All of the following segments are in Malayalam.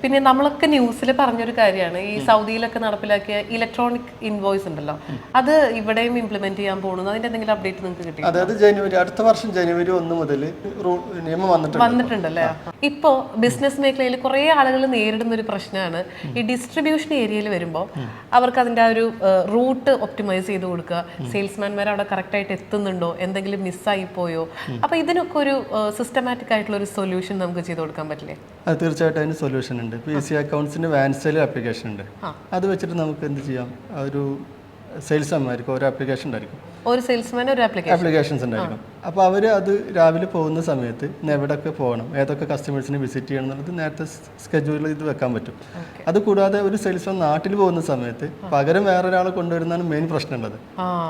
പിന്നെ നമ്മളൊക്കെ ന്യൂസിൽ പറഞ്ഞൊരു കാര്യമാണ് ഈ സൗദിയിലൊക്കെ നടപ്പിലാക്കിയ ഇലക്ട്രോണിക് ഇൻവോയ്സ് ഉണ്ടല്ലോ, അത് ഇവിടെയും ഇംപ്ലിമെന്റ് ചെയ്യാൻ പോകുന്നു. അതിന്റെ എന്തെങ്കിലും അപ്ഡേറ്റ് നിങ്ങൾക്ക് കിട്ടി? അതായത് അടുത്ത വർഷം ജനുവരി 1 മുതൽ നിയമം വന്നിട്ടുണ്ടല്ലേ. ഇപ്പോ ബിസിനസ് മേഖലയിൽ കുറെ ആളുകൾ നേരിടുന്ന ഒരു പ്രശ്നമാണ് ഈ ഡിസ്ട്രിബ്യൂഷൻ ഏരിയയിൽ വരുമ്പോൾ അവർക്ക് അതിന്റെ ആ ഒരു റൂട്ട് ഒപ്റ്റിമൈസ് ചെയ്ത് കൊടുക്കുക, സെയിൽസ്മാൻമാർ അവിടെ കറക്റ്റ് ആയിട്ട് എത്തുന്നുണ്ടോ, എന്തെങ്കിലും മിസ്സായി പോയോ. അപ്പൊ ഇതിനൊക്കെ ഒരു സിസ്റ്റമാറ്റിക് ആയിട്ടുള്ള ഒരു സൊല്യൂഷൻ നമുക്ക് ചെയ്ത് കൊടുക്കാൻ പറ്റില്ലേ? അത് തീർച്ചയായിട്ടും അതിന് സൊല്യൂഷൻ ഉണ്ട്. PC അക്കൗണ്ട്സിന്റെ വാൻസെയിൽ ആപ്ലിക്കേഷൻ ഉണ്ട്. അത് വെച്ചിട്ട് നമുക്ക് എന്ത് ചെയ്യാം, ഒരു സെയിൽസ്മാർക്ക് ഒരു ആപ്ലിക്കേഷൻ ഉണ്ടായിരിക്കും, ഒരു സെയിൽസ്മാൻ ഒരു ആപ്ലിക്കേഷൻസ് ഉണ്ടായിരിക്കും. അപ്പോൾ അവർ അത് രാവിലെ പോകുന്ന സമയത്ത് എവിടെയൊക്കെ പോകണം, ഏതൊക്കെ കസ്റ്റമേഴ്സിനെ വിസിറ്റ് ചെയ്യണം എന്നുള്ളത് നേരത്തെ സ്കെഡ്യൂൾ ചെയ്ത് വെക്കാൻ പറ്റും. അത് കൂടാതെ ഒരു സെയിൽസ്മാൻ നാട്ടിൽ പോകുന്ന സമയത്ത് പകരം വേറൊരാളെ കൊണ്ടുവരുന്നതാണ് മെയിൻ പ്രശ്നമുള്ളത്.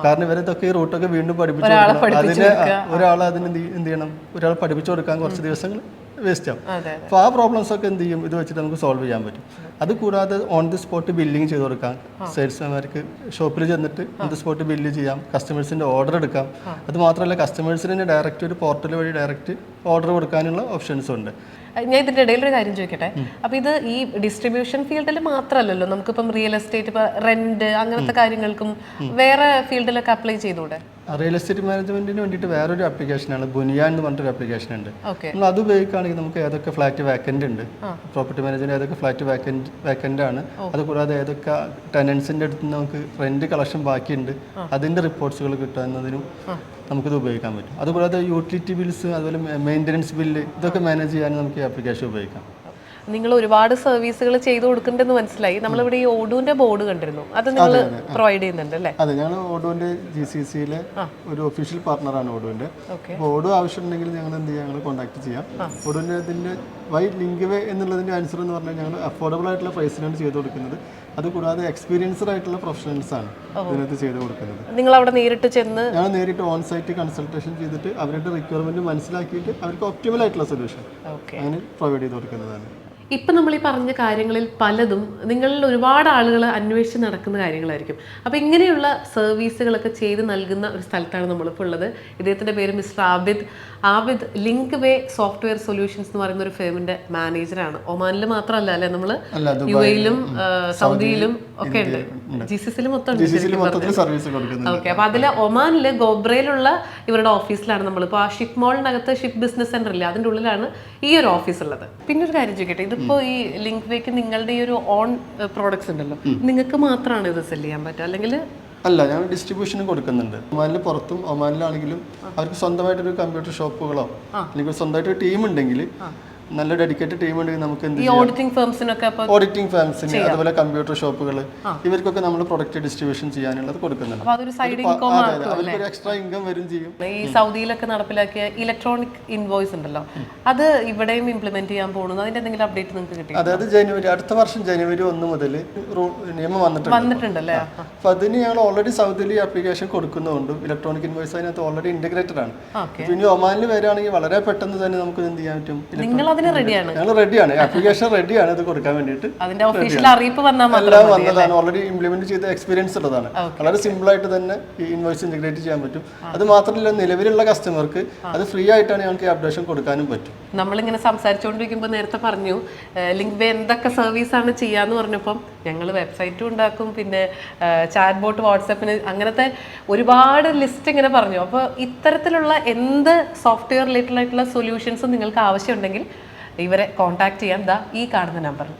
കാരണം ഇവരിതൊക്കെ ഈ റൂട്ടൊക്കെ വീണ്ടും പഠിപ്പിച്ചു കൊടുക്കണം. അതിന് ഒരാളെ അതിന് എന്ത് ചെയ്യണം, ഒരാൾ പഠിപ്പിച്ചു കൊടുക്കാൻ കുറച്ച് ദിവസങ്ങൾ വേസ്റ്റ് ആവും. അപ്പോൾ ആ പ്രോബ്ലംസ് ഒക്കെ എന്ത് ചെയ്യും, ഇത് വെച്ചിട്ട് നമുക്ക് സോൾവ് ചെയ്യാൻ പറ്റും. അത് കൂടാതെ ഓൺ ദി സ്പോട്ട് ബില്ലിങ് ചെയ്ത് കൊടുക്കാം. സെയിൽസ്മാർക്ക് ഷോപ്പിൽ ചെന്നിട്ട് ഓൺ ദി സ്പോട്ട് ബില്ല് ചെയ്യാം, കസ്റ്റമേഴ്സിൻ്റെ ഓർഡർ എടുക്കാം. അത് മാത്രമല്ല കസ്റ്റമേഴ്സിന് തന്നെ ഡയറക്റ്റ് ഒരു പോർട്ടൽ വഴി ഡയറക്റ്റ് ഓർഡർ കൊടുക്കാനുള്ള ഓപ്ഷൻസും ഉണ്ട്. ഞാൻ ഇതിന്റെ ഇടയിൽ ഒരു കാര്യം ചോദിക്കട്ടെ. അപ്പൊ ഇത് ഈ ഡിസ്ട്രിബ്യൂഷൻ ഫീൽഡിൽ മാത്രമല്ലല്ലോ, നമുക്കിപ്പം റിയൽ എസ്റ്റേറ്റ്, ഇപ്പൊ റെന്റ്, അങ്ങനത്തെ കാര്യങ്ങൾക്കും വേറെ ഫീൽഡിലൊക്കെ അപ്ലൈ ചെയ്തുകൂടെ? റിയൽ എസ്റ്റേറ്റ് മാനേജ്മെന്റിന് വേണ്ടിയിട്ട് വേറൊരു ആപ്ലിക്കേഷനാണ് ബുനിയാൻ എന്ന് പറഞ്ഞിട്ടൊരു ആപ്ലിക്കേഷൻ ഉണ്ട്. നമ്മൾ അത് ഉപയോഗിക്കുകയാണെങ്കിൽ നമുക്ക് ഏതൊക്കെ ഫ്ലാറ്റ് വാക്കന്റ് ഉണ്ട്, പ്രോപ്പർട്ടി മാനേജ്മെന്റ് ഏതൊക്കെ ഫ്ലാറ്റ് വാക്കന്റ് ആണ്, അതുകൂടാതെ ഏതൊക്കെ ടെനൻസിന്റെ അടുത്ത് നമുക്ക് റെന്റ് കളക്ഷൻ ബാക്കിയുണ്ട്, അതിന്റെ റിപ്പോർട്ട്സുകൾ കിട്ടുന്നതിനും നമുക്കിത് ഉപയോഗിക്കാൻ പറ്റും. അതുകൂടാതെ യൂട്ടിലിറ്റി ബിൽസ്, അതുപോലെ മെയിൻ്റനൻസ് ബില്ല്, ഇതൊക്കെ മാനേജ് ചെയ്യാൻ നമുക്ക് ഈ ആപ്ലിക്കേഷൻ ഉപയോഗിക്കാം. നിങ്ങൾ ഒരുപാട് സർവീസുകൾ ചെയ്തു കൊടുക്കുന്നുണ്ടെന്ന് മനസ്സിലായി. നമ്മളിവിടെ ഈ ഓഡുവിന്റെ ബോർഡ് കണ്ടിരുന്നു, അത് നിങ്ങൾ പ്രൊവൈഡ് ചെയ്യുന്നുണ്ട് അല്ലേ? അതെ, ഞങ്ങൾ ഓഡുവിന്റെ GCCയിലെ ഒരു ഒഫീഷ്യൽ പാർട്ണറാണ് ഓഡുവിന്റെ. അപ്പോൾ ഓഡു ആവശ്യമുണ്ടെങ്കിൽ ഞങ്ങൾ എന്ത് ചെയ്യാം, ഞങ്ങൾ കോൺടാക്ട് ചെയ്യാം. ഓഡുവിന്റെ ഇതിന്റെ വൈ ലിങ്ക് വേ എന്നുള്ളതിന്റെ ആൻസർ എന്ന് പറഞ്ഞാൽ ഞങ്ങൾ അഫോർഡബിൾ ആയിട്ടുള്ള പ്രൈസിനാണ് ചെയ്ത് കൊടുക്കുന്നത്. അതുകൂടാതെ എക്സ്പീരിയൻസ്ഡ് ആയിട്ടുള്ള പ്രൊഫഷണൽസ് ആണ് ഇതിനകത്ത് ചെയ്ത് കൊടുക്കുന്നത്. നിങ്ങൾ അവിടെ നേരിട്ട് ചെന്ന് ഞങ്ങൾ നേരിട്ട് ഓൺ സൈറ്റ് കൺസൾട്ടേഷൻ ചെയ്തിട്ട് അവരുടെ റിക്വയർമെന്റ് മനസ്സിലാക്കിയിട്ട് അവർക്ക് ഒപ്റ്റിമൽ ആയിട്ടുള്ള സൊല്യൂഷൻ അങ്ങനെ പ്രൊവൈഡ് ചെയ്ത് കൊടുക്കുന്നതാണ്. ഇപ്പം നമ്മൾ ഈ പറഞ്ഞ കാര്യങ്ങളിൽ പലതും നിങ്ങളിൽ ഒരുപാട് ആളുകൾ അന്വേഷിച്ച് നടക്കുന്ന കാര്യങ്ങളായിരിക്കും. അപ്പോൾ ഇങ്ങനെയുള്ള സർവീസുകളൊക്കെ ചെയ്ത് നൽകുന്ന ഒരു സ്ഥലത്താണ് നമ്മളിപ്പോൾ ഉള്ളത്. ഇദ്ദേഹത്തിൻ്റെ പേര് മിസ്റ്റർ ആബിദ് ലിങ്ക് വേ സോഫ്റ്റ്വെയർ സൊല്യൂഷൻസ് എന്ന് പറയുന്ന ഒരു ഫേമിൻ്റെ മാനേജറാണ്. ഒമാനിൽ മാത്രമല്ല അല്ലേ, നമ്മൾ UAE-ലും സൗദിയിലും ഒക്കെ ഉണ്ട്, GCCയിലും മൊത്തം. ഓക്കെ, അപ്പോൾ അതിൽ ഒമാനിൽ ഗോബ്രയിലുള്ള ഇവരുടെ ഓഫീസിലാണ് നമ്മളിപ്പോൾ. ആ ഷിപ്പ് മോളിനകത്ത് ഷിപ്പ് ബിസിനസ് സെൻ്റർ ഇല്ലേ, അതിൻ്റെ ഉള്ളിലാണ് ഈ ഒരു ഓഫീസ് ഉള്ളത്. പിന്നെ ഒരു കാര്യം ചോദിക്കട്ടെ, ഇതിപ്പോ ഈ ലിങ്ക് വേക്ക് നിങ്ങളുടെ ഈ ഒരു ഓൺ പ്രോഡക്ട്സ് ഉണ്ടല്ലോ, നിങ്ങൾക്ക് മാത്രമാണ് ഇത് സെല് ചെയ്യാൻ പറ്റുക അല്ലെങ്കിൽ? അല്ല, ഞങ്ങൾ ഡിസ്ട്രിബ്യൂഷനും കൊടുക്കുന്നുണ്ട്. ഒമാനിൽ പുറത്തും ഒമാനിലാണെങ്കിലും അവർക്ക് സ്വന്തമായിട്ടൊരു കമ്പ്യൂട്ടർ ഷോപ്പുകളോ അല്ലെങ്കിൽ സ്വന്തമായിട്ട് ടീം ഉണ്ടെങ്കിൽ, നല്ല ഡെഡിക്കേറ്റഡ് ടീം ഉണ്ടെങ്കിൽ നമുക്ക് എന്ത് ചെയ്യാം, ഓഡിറ്റിംഗ് ഫേംസിന് അതുപോലെ കമ്പ്യൂട്ടർ ഷോപ്പുകൾ, ഇവർക്കൊക്കെ നമ്മൾ പ്രൊഡക്റ്റ് ഡിസ്ട്രിബ്യൂഷൻ ചെയ്യാനുള്ളത് കൊടുക്കുന്നുണ്ട്. അവർക്കൊരു എക്സ്ട്രാ ഇൻകം വരും ചെയ്യും. ഈ സൗദിയിലൊക്കെ നടപ്പിലാക്കിയ ഇലക്ട്രോണിക് ഇൻവോയ്സ് ഉണ്ടല്ലോ, അത് ഇവിടെയും ഇംപ്ലിമെന്റ് ചെയ്യാൻ പോകുന്നു. അതിന്റെ എന്തെങ്കിലും അപ്ഡേറ്റ് നിങ്ങൾക്ക് കിട്ടി? അതായത് അടുത്ത വർഷം ജനുവരി 1 മുതൽ നിയമം വന്നിട്ടുണ്ടല്ലേ. അപ്പൊ അതിന് ഞങ്ങൾ ഓൾറെഡി സൗദിയിൽ ആപ്ലിക്കേഷൻ കൊടുക്കുന്നതുകൊണ്ടും ഇലക്ട്രോണിക് ഇൻവോയ്സ് അതിനകത്ത് ഓൾറെഡി ഇന്റഗ്രേറ്റഡ് ആണ്. ഇനി ഒമാനിൽ വരികയാണെങ്കിൽ വളരെ പെട്ടെന്ന് തന്നെ നമുക്ക് എന്ത് ചെയ്യാൻ പറ്റും, ഞങ്ങൾ റെഡിയാണ്, ആപ്ലിക്കേഷൻ റെഡിയാണ് ഇത് കൊടുക്കാൻ വേണ്ടിയിട്ട്. അതിന്റെ ഒഫീഷ്യൽ അറിയിപ്പ് വന്നതാണ്, ഓൾറെഡി ഇംപ്ലിമെന്റ് ചെയ്ത എക്സ്പീരിയൻസ് ഉള്ളതാണ്. വളരെ സിമ്പിൾ ആയിട്ട് തന്നെ ഈ ഇൻവോയ്സ് ഇന്റഗ്രേറ്റ് ചെയ്യാൻ പറ്റും. അത് മാത്രമല്ല നിലവിലുള്ള കസ്റ്റമർക്ക് അത് ഫ്രീ ആയിട്ടാണ് ഞങ്ങൾക്ക് അപ്ഡേഷൻ കൊടുക്കാനും പറ്റും. നമ്മളിങ്ങനെ സംസാരിച്ചുകൊണ്ടിരിക്കുമ്പോൾ നേരത്തെ പറഞ്ഞു ലിങ്ക് വേ എന്തൊക്കെ സർവീസാണ് ചെയ്യാന്ന് പറഞ്ഞപ്പം ഞങ്ങൾ വെബ്സൈറ്റും ഉണ്ടാക്കും, പിന്നെ ചാറ്റ് ബോട്ട്, വാട്സാപ്പിന്, അങ്ങനത്തെ ഒരുപാട് ലിസ്റ്റ് ഇങ്ങനെ പറഞ്ഞു. അപ്പോൾ ഇത്തരത്തിലുള്ള എന്ത് സോഫ്റ്റ്വെയർ റിലേറ്റഡ് ആയിട്ടുള്ള സൊല്യൂഷൻസും നിങ്ങൾക്ക് ആവശ്യമുണ്ടെങ്കിൽ ഇവരെ കോൺടാക്ട് ചെയ്യാൻ ഈ കാണുന്ന നമ്പറിൽ.